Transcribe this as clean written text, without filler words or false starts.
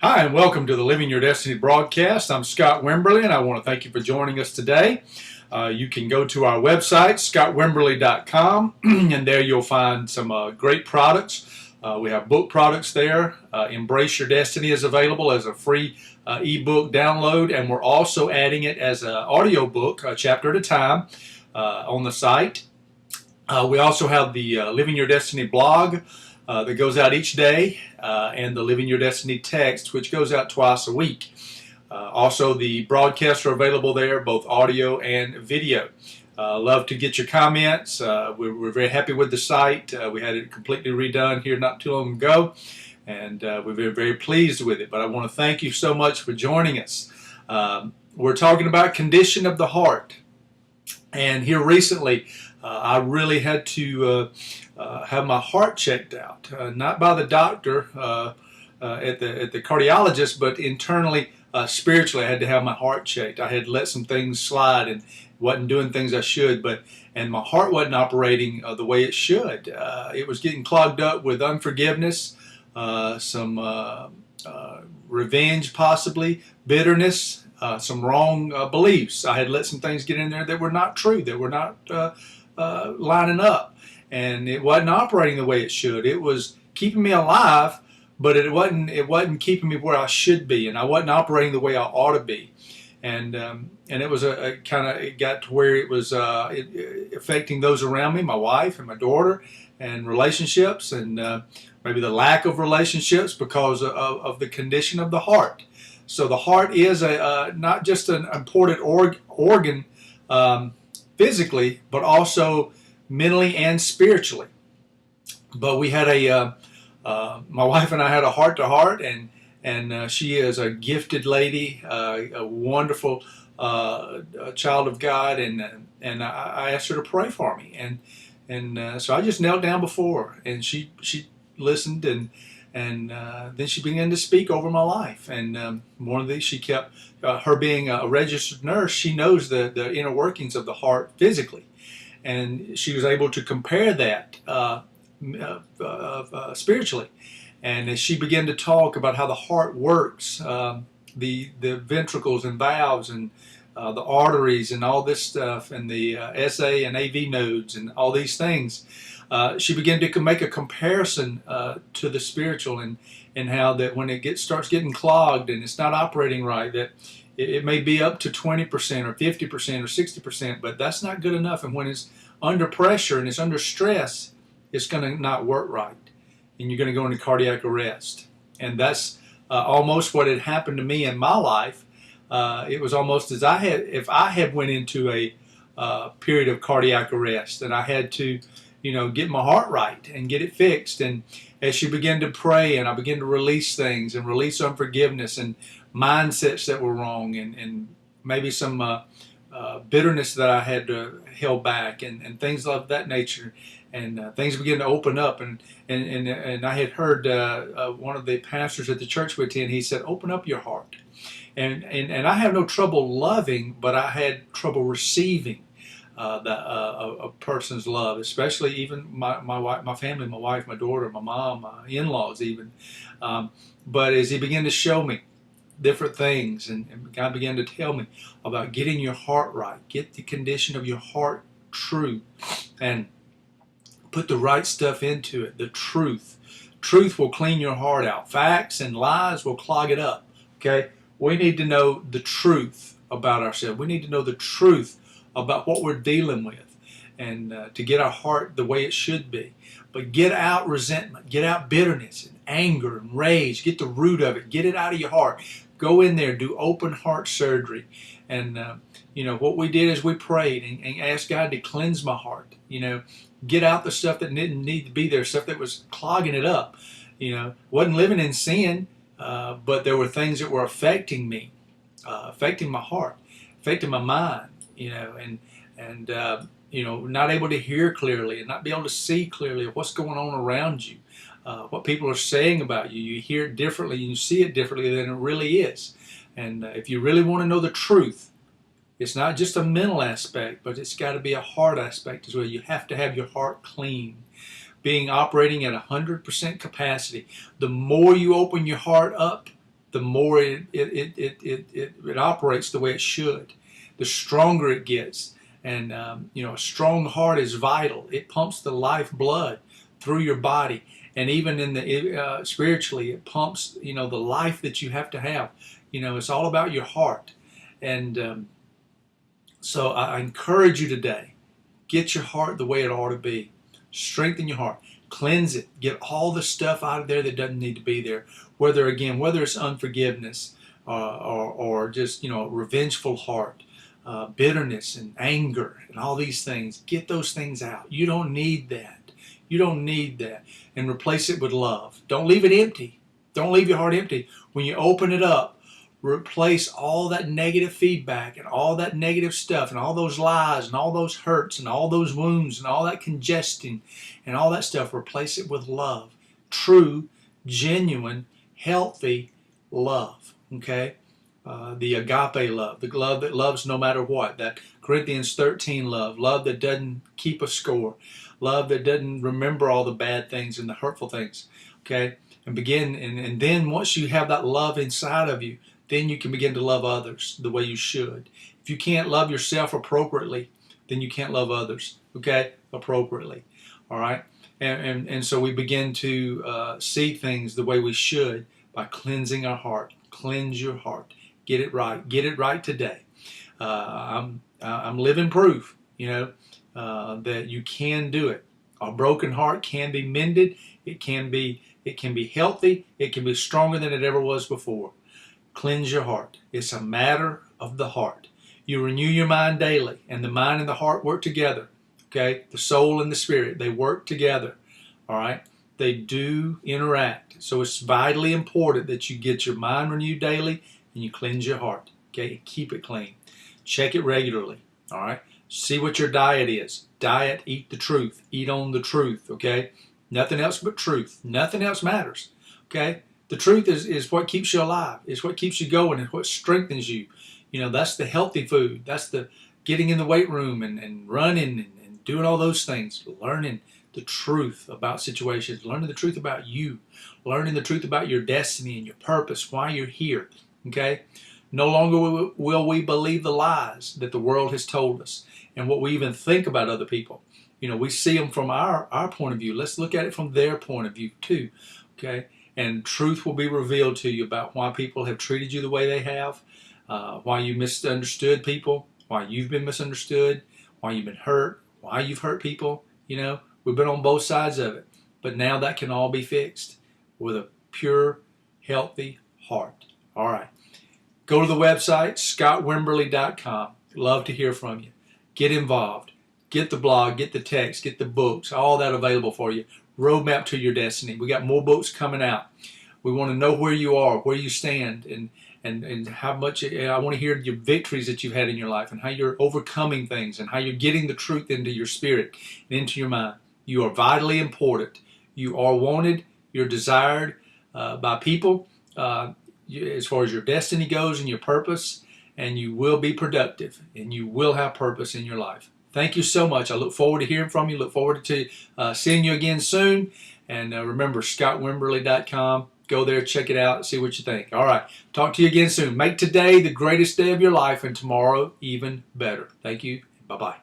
Hi, and welcome to the Living Your Destiny broadcast. I'm Scott Wimberly, and I want to thank you for joining us today. You can go to our website, scottwimberly.com, and there you'll find some great products. We have book products there. Embrace Your Destiny is available as a free ebook download, and we're also adding it as an audio book, a chapter at a time, on the site. We also have the Living Your Destiny blog that goes out each day, and the Living Your Destiny text, which goes out twice a week. Also, the broadcasts are available there, both audio and video. Love to get your comments. We're very happy with the site. We had it completely redone here not too long ago, and we're very, very pleased with it. But I want to thank you so much for joining us. We're talking about condition of the heart. And here recently, I really had to have my heart checked out, not by the doctor at the cardiologist, but internally, spiritually. I had to have my heart checked. I had let some things slide and wasn't doing things I should, and my heart wasn't operating the way it should. It was getting clogged up with unforgiveness, some revenge, possibly bitterness. Some wrong beliefs. I had let some things get in there that were not true, that were not lining up, and it wasn't operating the way it should. It was keeping me alive, but it wasn't keeping me where I should be, and I wasn't operating the way I ought to be. And it was it got to where it was affecting those around me, my wife and my daughter, and relationships, and maybe the lack of relationships because of the condition of the heart. So the heart is not just an important organ physically, but also mentally and spiritually. But we had my wife and I had a heart-to-heart, and she is a gifted lady, a wonderful child of God, and I asked her to pray for me, and so I just knelt down before her, and she listened, and then she began to speak over my life. And one of these, she kept, her being a registered nurse, she knows the inner workings of the heart physically. And she was able to compare that spiritually. And as she began to talk about how the heart works, the ventricles and valves and the arteries and all this stuff, and the SA and AV nodes and all these things, she began to make a comparison to the spiritual, and how that when it starts getting clogged and it's not operating right, that it may be up to 20% or 50% or 60%, but that's not good enough. And when it's under pressure and it's under stress, it's going to not work right, and you're going to go into cardiac arrest. And that's almost what had happened to me in my life. It was almost as if I had went into a period of cardiac arrest, and I had to get my heart right and get it fixed. And as she began to pray, and I began to release things and release unforgiveness and mindsets that were wrong, and maybe some bitterness that I had held back, and things of that nature, and things began to open up. And I had heard one of the pastors at the church we attend, he said, "Open up your heart." And I have no trouble loving, but I had trouble receiving a person's love, especially even my wife, my family, my wife, my daughter, my mom, my in-laws even. But as he began to show me different things, and God began to tell me about getting your heart right, get the condition of your heart true, and put the right stuff into it, the truth. Truth will clean your heart out. Facts and lies will clog it up. Okay? We need to know the truth about ourselves. We need to know the truth about what we're dealing with, and to get our heart the way it should be. But get out resentment, get out bitterness and anger and rage, get the root of it, get it out of your heart. Go in there, do open heart surgery. And what we did is we prayed and asked God to cleanse my heart. Get out the stuff that didn't need to be there, stuff that was clogging it up. Wasn't living in sin, but there were things that were affecting me, affecting my heart, affecting my mind. Not able to hear clearly and not be able to see clearly what's going on around you, what people are saying about you. You hear it differently and you see it differently than it really is. And if you really want to know the truth, it's not just a mental aspect, but it's got to be a heart aspect as well. You have to have your heart clean, operating at 100% capacity. The more you open your heart up the more it operates the way it should, the stronger it gets. And a strong heart is vital. It pumps the life blood through your body, and even in the spiritually, it pumps the life that you have to have. It's all about your heart. And so I encourage you today, get your heart the way it ought to be. Strengthen your heart. Cleanse it. Get all the stuff out of there that doesn't need to be there. Whether it's unforgiveness or just a revengeful heart, bitterness and anger and all these things. Get those things out. You don't need that. You don't need that. And replace it with love. Don't leave it empty. Don't leave your heart empty. When you open it up, replace all that negative feedback and all that negative stuff and all those lies and all those hurts and all those wounds and all that congestion and all that stuff. Replace it with love. True, genuine, healthy love. Okay? The agape love, the love that loves no matter what, that Corinthians 13 love that doesn't keep a score, love that doesn't remember all the bad things and the hurtful things. Okay? And then once you have that love inside of you, then you can begin to love others the way you should. If you can't love yourself appropriately, then you can't love others, okay, appropriately. All right? And so we begin to see things the way we should by cleansing our heart. Cleanse your heart. Get it right. Get it right today. I'm living proof, that you can do it. A broken heart can be mended. It can be healthy. It can be stronger than it ever was before. Cleanse your heart. It's a matter of the heart. You renew your mind daily, and the mind and the heart work together. Okay? The soul and the spirit, they work together. All right? They do interact. So it's vitally important that you get your mind renewed daily and you cleanse your heart. Okay? Keep it clean. Check it regularly. All right? See what your diet is. Diet, eat the truth. Eat on the truth. Okay? Nothing else but truth. Nothing else matters. Okay? The truth is what keeps you alive. It's what keeps you going and what strengthens you. That's the healthy food. That's the getting in the weight room and running and doing all those things. Learning the truth about situations. Learning the truth about you. Learning the truth about your destiny and your purpose, why you're here. Okay? No longer will we believe the lies that the world has told us and what we even think about other people. We see them from our point of view. Let's look at it from their point of view too. Okay? And truth will be revealed to you about why people have treated you the way they have, why you misunderstood people, why you've been misunderstood, why you've been hurt, why you've hurt people. We've been on both sides of it. But now that can all be fixed with a pure, healthy heart. All right. Go to the website, scottwimberly.com. Love to hear from you. Get involved. Get the blog, get the text, get the books, all that available for you. Roadmap to your destiny. We got more books coming out. We want to know where you are, where you stand, and how much. I want to hear your victories that you've had in your life and how you're overcoming things and how you're getting the truth into your spirit and into your mind. You are vitally important. You are wanted. You're desired by people as far as your destiny goes and your purpose, and you will be productive and you will have purpose in your life. Thank you so much. I look forward to hearing from you. Look forward to seeing you again soon. And remember, scottwimberly.com. Go there, check it out, see what you think. All right. Talk to you again soon. Make today the greatest day of your life and tomorrow even better. Thank you. Bye-bye.